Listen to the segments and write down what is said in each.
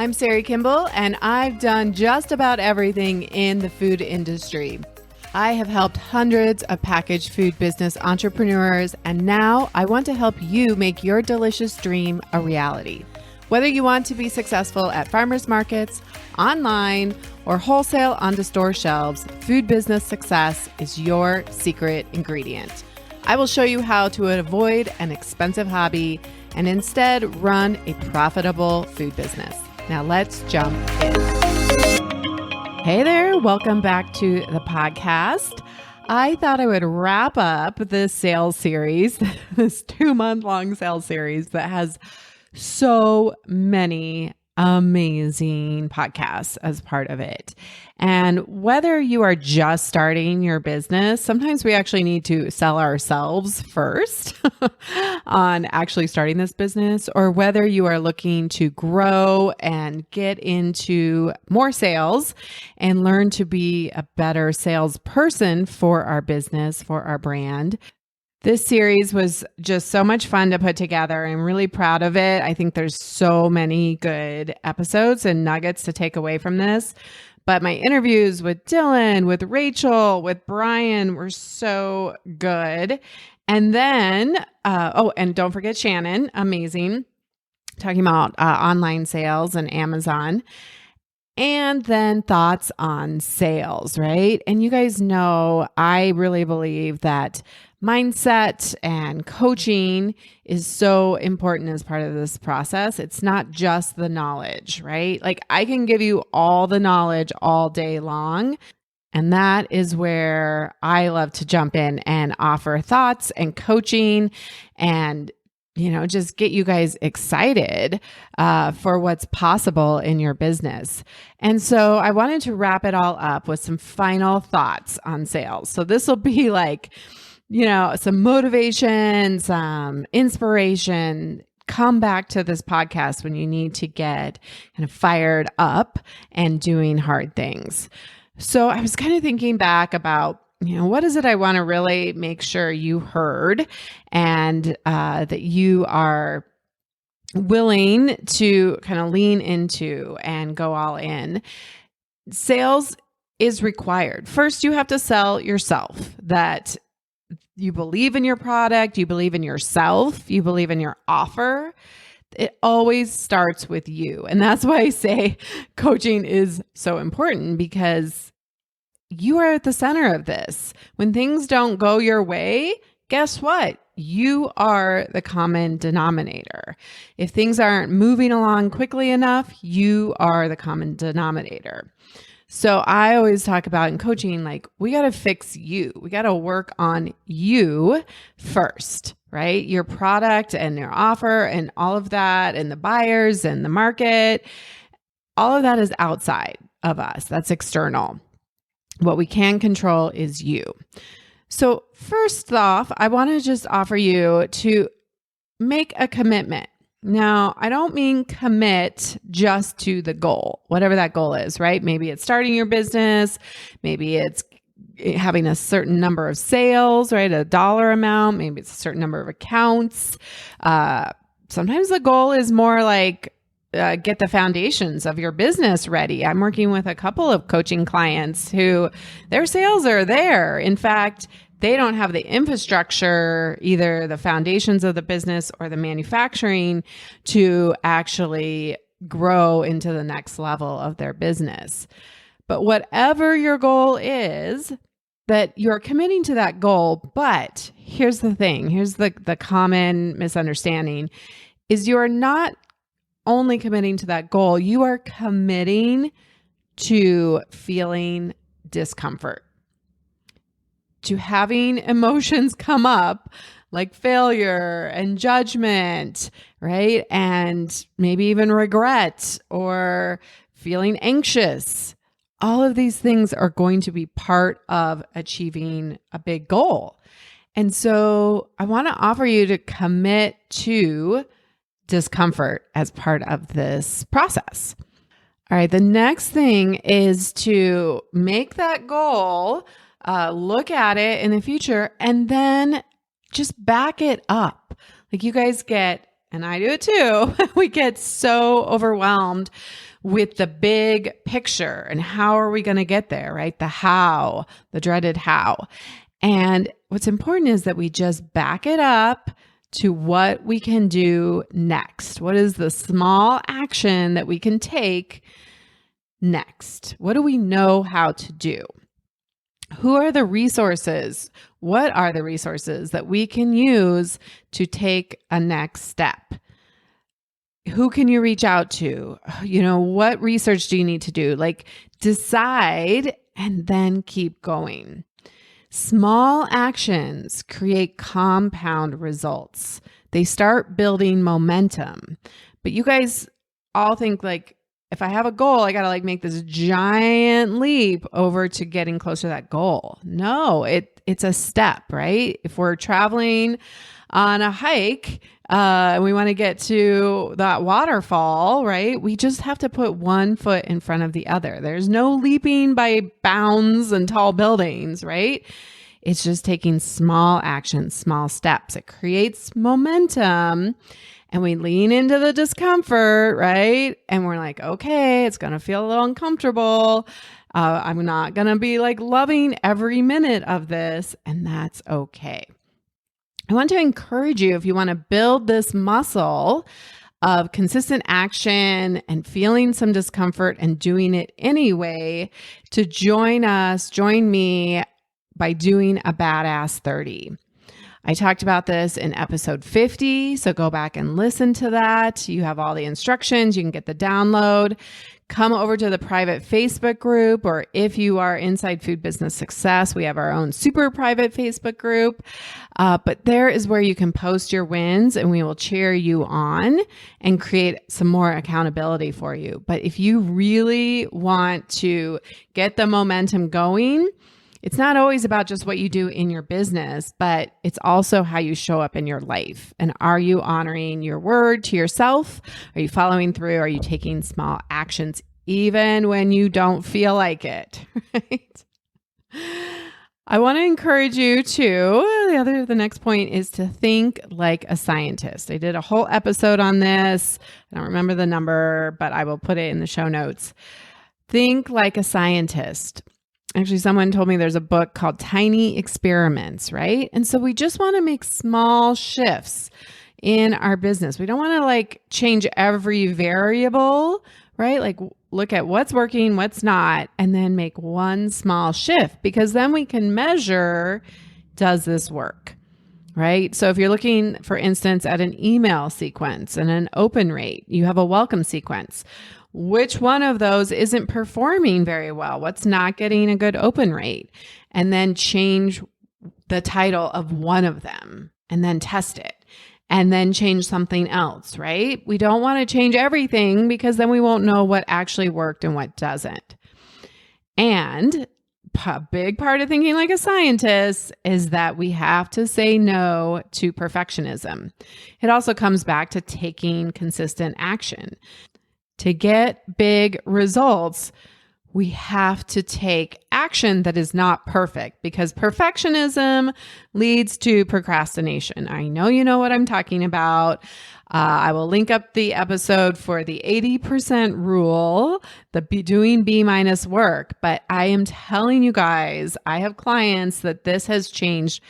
I'm Sari Kimball, and I've done just about everything in the food industry. I have helped hundreds of packaged food business entrepreneurs, and now I want to help you make your delicious dream a reality. Whether you want to be successful at farmers markets, online, or wholesale onto store shelves, food business success is your secret ingredient. I will show you how to avoid an expensive hobby and instead run a profitable food business. Now let's jump in. Hey there, welcome back to the podcast. I thought I would wrap up this sales series, this 2-month-long sales series that has so many amazing podcasts as part of it. And whether you are just starting your business, sometimes we actually need to sell ourselves first on actually starting this business, or whether you are looking to grow and get into more sales and learn to be a better salesperson for our business, for our brand. This series was just so much fun to put together. I'm really proud of it. I think there's so many good episodes and nuggets to take away from this. But my interviews with Dylan, with Rachel, with Brian were so good. And then, and don't forget Shannon, amazing, talking about online sales and Amazon. And then thoughts on sales, right? And you guys know, I really believe that mindset and coaching is so important as part of this process. It's not just the knowledge, right? Like I can give you all the knowledge all day long. And that is where I love to jump in and offer thoughts and coaching and just get you guys excited for what's possible in your business. And so I wanted to wrap it all up with some final thoughts on sales. So this will be like, some motivation, some inspiration. Come back to this podcast when you need to get kind of fired up and doing hard things. So I was kind of thinking back about what is it I want to really make sure you heard and that you are willing to kind of lean into and go all in? Sales is required. First, you have to sell yourself, that you believe in your product, you believe in yourself, you believe in your offer. It always starts with you. And that's why I say coaching is so important, because you are at the center of this. When things don't go your way, guess what? You are the common denominator. If things aren't moving along quickly enough, you are the common denominator. So I always talk about in coaching, like we got to fix you. We got to work on you first, right? Your product and your offer and all of that, and the buyers and the market, all of that is outside of us. That's external. What we can control is you. So first off, I want to just offer you to make a commitment. Now, I don't mean commit just to the goal, whatever that goal is, right? Maybe it's starting your business. Maybe it's having a certain number of sales, right? A dollar amount. Maybe it's a certain number of accounts. Sometimes the goal is more like, get the foundations of your business ready. I'm working with a couple of coaching clients who their sales are there. In fact, they don't have the infrastructure, either the foundations of the business or the manufacturing, to actually grow into the next level of their business. But whatever your goal is, that you're committing to that goal. But here's the thing, here's the common misunderstanding, is you're not only committing to that goal, you are committing to feeling discomfort, to having emotions come up like failure and judgment, right? And maybe even regret or feeling anxious. All of these things are going to be part of achieving a big goal. And so I want to offer you to commit to discomfort as part of this process. All right, the next thing is to make that goal, look at it in the future, and then just back it up. Like you guys get and I do it too, we get so overwhelmed with the big picture and how are we going to get there, right? The how, the dreaded how. And what's important is that we just back it up to what we can do next. What is the small action that we can take next? What do we know how to do? Who are the resources? What are the resources that we can use to take a next step? Who can you reach out to? What research do you need to do? Like, decide and then keep going. Small actions create compound results. They start building momentum. But you guys all think like, if I have a goal, I got to make this giant leap over to getting closer to that goal. No, it's a step, right? If we're traveling on a hike, and we want to get to that waterfall, right? We just have to put one foot in front of the other. There's no leaping by bounds and tall buildings, right? It's just taking small actions, small steps. It creates momentum. And we lean into the discomfort, right? And we're like, okay, it's going to feel a little uncomfortable. I'm not going to be loving every minute of this. And that's okay. I want to encourage you, if you want to build this muscle of consistent action and feeling some discomfort and doing it anyway, to join me by doing a Badass 30. I talked about this in episode 50, so go back and listen to that. You have all the instructions. You can get the download. Come over to the private Facebook group, or if you are inside Food Business Success, we have our own super private Facebook group. But there is where you can post your wins and we will cheer you on and create some more accountability for you. But if you really want to get the momentum going, it's not always about just what you do in your business, but it's also how you show up in your life. And are you honoring your word to yourself? Are you following through? Are you taking small actions even when you don't feel like it? Right? I want to encourage you to, the next point is to think like a scientist. I did a whole episode on this. I don't remember the number, but I will put it in the show notes. Think like a scientist. Actually, someone told me there's a book called Tiny Experiments, right? And so we just want to make small shifts in our business. We don't want to change every variable, right? Look at what's working, what's not, and then make one small shift, because then we can measure, does this work, right? So if you're looking, for instance, at an email sequence and an open rate, you have a welcome sequence. Which one of those isn't performing very well? What's not getting a good open rate? And then change the title of one of them and then test it and then change something else, right? We don't want to change everything because then we won't know what actually worked and what doesn't. And a big part of thinking like a scientist is that we have to say no to perfectionism. It also comes back to taking consistent action. To get big results, we have to take action that is not perfect, because perfectionism leads to procrastination. I know you know what I'm talking about. I will link up the episode for the 80% rule, the doing B- work. But I am telling you guys, I have clients that this has changed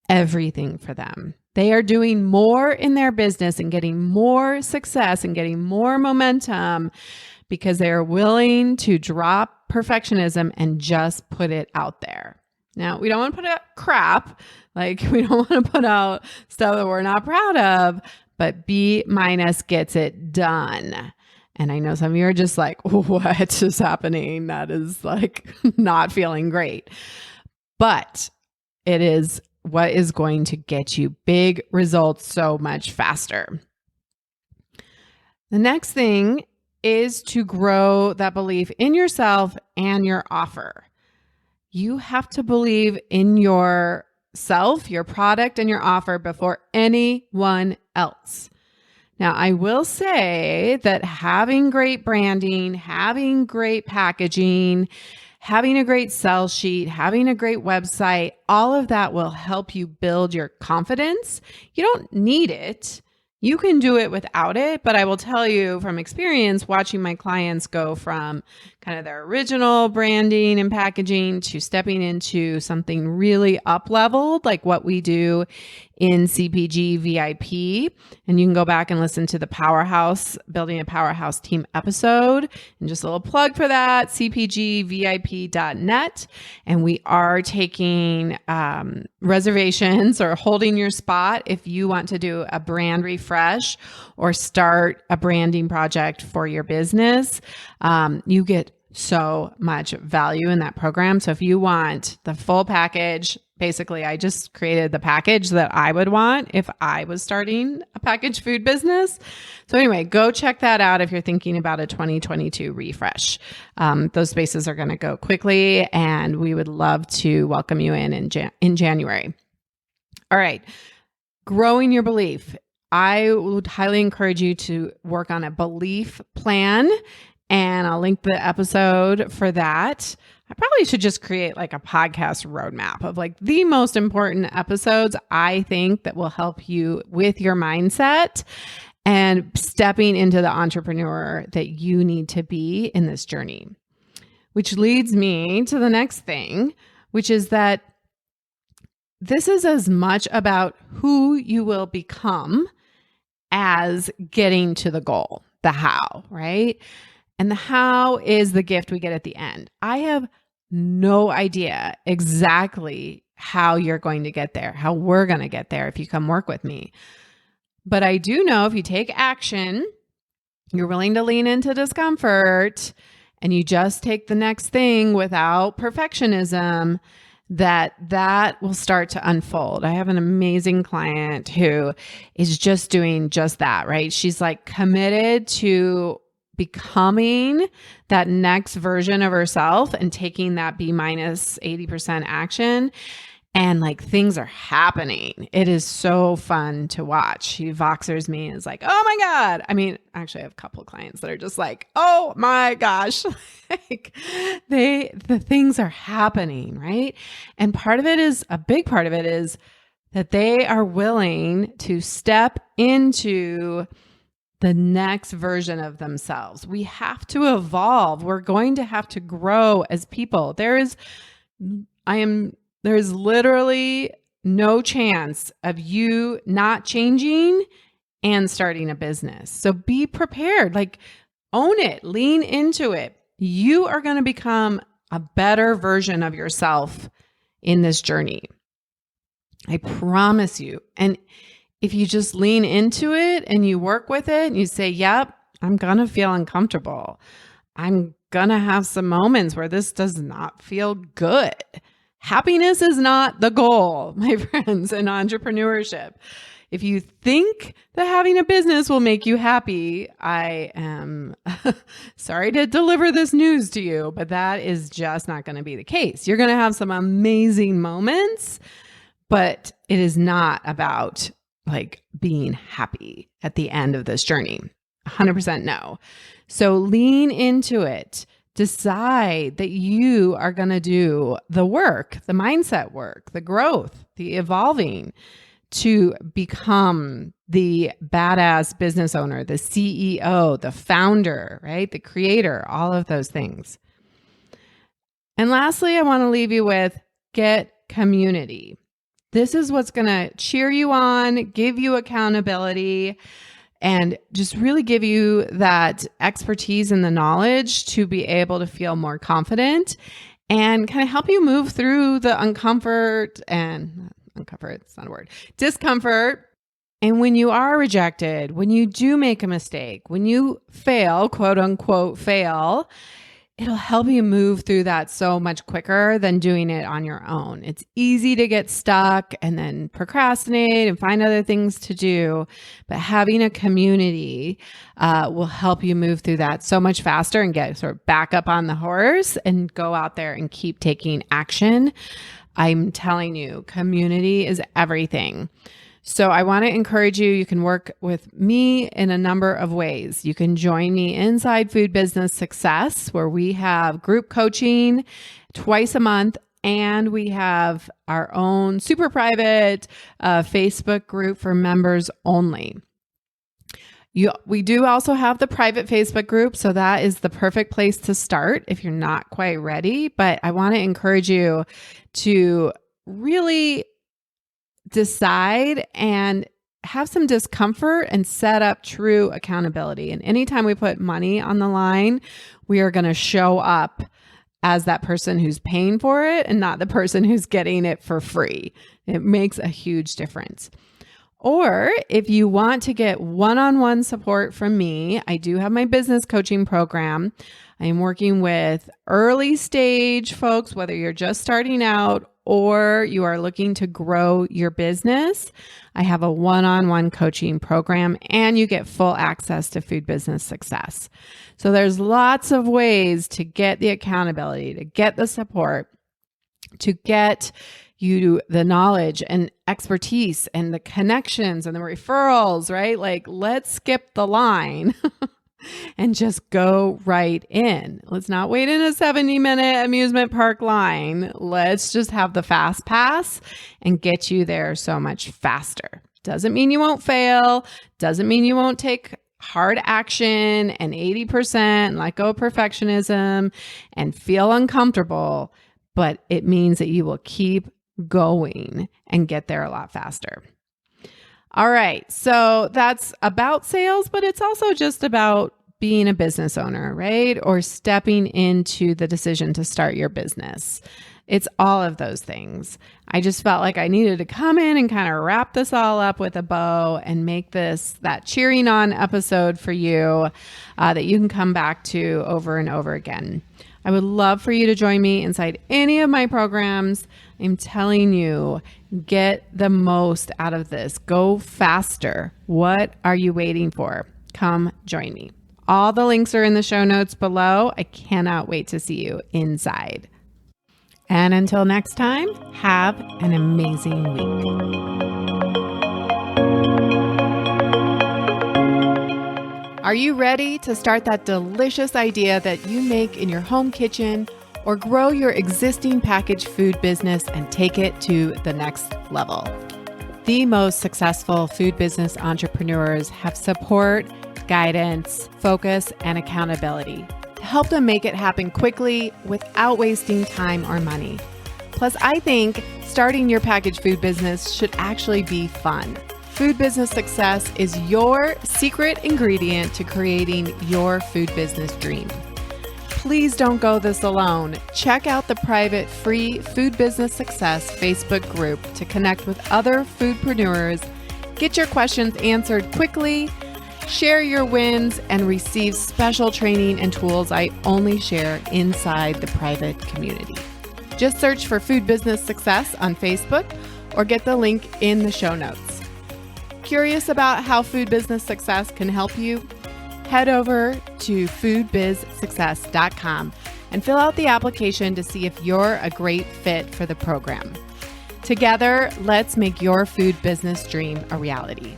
everything for them. They are doing more in their business and getting more success and getting more momentum because they are willing to drop perfectionism and just put it out there. Now, we don't want to put out crap, we don't want to put out stuff that we're not proud of, but B- gets it done. And I know some of you are just like, what is happening? That is not feeling great. But it is what is going to get you big results so much faster. The next thing is to grow that belief in yourself and your offer. You have to believe in yourself, your product, and your offer before anyone else. Now, I will say that having great branding, having great packaging, having a great sell sheet, having a great website, all of that will help you build your confidence. You don't need it. You can do it without it, but I will tell you from experience, watching my clients go from kind of their original branding and packaging to stepping into something really up-leveled, like what we do in CPG VIP. And you can go back and listen to the Powerhouse, Building a Powerhouse Team episode. And just a little plug for that, cpgvip.net. And we are taking reservations or holding your spot if you want to do a brand refresh or start a branding project for your business. You get so much value in that program. So if you want the full package, basically, I just created the package that I would want if I was starting a packaged food business. So anyway, go check that out if you're thinking about a 2022 refresh. Those spaces are going to go quickly, and we would love to welcome you in January. All right. Growing your belief. I would highly encourage you to work on a belief plan, and I'll link the episode for that. I probably should just create like a podcast roadmap of like the most important episodes I think that will help you with your mindset and stepping into the entrepreneur that you need to be in this journey. Which leads me to the next thing, which is that this is as much about who you will become as getting to the goal, the how, right? And the how is the gift we get at the end. I have no idea exactly how you're going to get there, how we're going to get there if you come work with me. But I do know if you take action, you're willing to lean into discomfort, and you just take the next thing without perfectionism, that will start to unfold. I have an amazing client who is just doing just that, right? She's like committed to becoming that next version of herself and taking that B minus 80% action. And like things are happening. It is so fun to watch. She Voxers me and is like, oh my God. I mean, actually I have a couple of clients that are just like, oh my gosh, like the things are happening, right? And a big part of it is that they are willing to step into the next version of themselves. We have to evolve. We're going to have to grow as people. There's literally no chance of you not changing and starting a business. So be prepared, like own it, lean into it. You are going to become a better version of yourself in this journey. I promise you. And if you just lean into it and you work with it and you say, yep, I'm going to feel uncomfortable. I'm going to have some moments where this does not feel good. Happiness is not the goal, my friends, in entrepreneurship. If you think that having a business will make you happy, I am sorry to deliver this news to you, but that is just not going to be the case. You're going to have some amazing moments, but it is not about like being happy at the end of this journey. 100% no. So lean into it. Decide that you are going to do the work, the mindset work, the growth, the evolving to become the badass business owner, the CEO, the founder, right? The creator, all of those things. And lastly, I want to leave you with get community. This is what's going to cheer you on, give you accountability, and just really give you that expertise and the knowledge to be able to feel more confident and kind of help you move through the discomfort. And when you are rejected, when you do make a mistake, when you fail, quote unquote, fail, it'll help you move through that so much quicker than doing it on your own. It's easy to get stuck and then procrastinate and find other things to do, but having a community will help you move through that so much faster and get sort of back up on the horse and go out there and keep taking action. I'm telling you, community is everything. So I want to encourage you. You can work with me in a number of ways. You can join me inside Food Business Success, where we have group coaching twice a month, and we have our own super private Facebook group for members only. We do also have the private Facebook group, so that is the perfect place to start if you're not quite ready. But I want to encourage you to really decide and have some discomfort and set up true accountability. And anytime we put money on the line, we are going to show up as that person who's paying for it and not the person who's getting it for free. It makes a huge difference. Or if you want to get one-on-one support from me, I do have my business coaching program. I am working with early stage folks, whether you're just starting out or you are looking to grow your business. I have a one-on-one coaching program and you get full access to Food Business Success. So there's lots of ways to get the accountability, to get the support, to get you the knowledge and expertise and the connections and the referrals, right? Like, let's skip the line and just go right in. Let's not wait in a 70-minute amusement park line. Let's just have the fast pass and get you there so much faster. Doesn't mean you won't fail. Doesn't mean you won't take hard action and 80% and let go of perfectionism and feel uncomfortable, but it means that you will keep going and get there a lot faster. All right. So that's about sales, but it's also just about being a business owner, right? Or stepping into the decision to start your business. It's all of those things. I just felt like I needed to come in and kind of wrap this all up with a bow and make this that cheering on episode for you that you can come back to over and over again. I would love for you to join me inside any of my programs. I'm telling you, get the most out of this. Go faster. What are you waiting for? Come join me. All the links are in the show notes below. I cannot wait to see you inside. And until next time, have an amazing week. Are you ready to start that delicious idea that you make in your home kitchen or grow your existing packaged food business and take it to the next level? The most successful food business entrepreneurs have support, guidance, focus, and accountability to help them make it happen quickly without wasting time or money. Plus, I think starting your packaged food business should actually be fun. Food business success is your secret ingredient to creating your food business dream. Please don't go this alone. Check out the private free Food Business Success Facebook group to connect with other foodpreneurs, get your questions answered quickly, share your wins, and receive special training and tools I only share inside the private community. Just search for Food Business Success on Facebook or get the link in the show notes. Curious about how Food Business Success can help you? Head over to foodbizsuccess.com and fill out the application to see if you're a great fit for the program. Together, let's make your food business dream a reality.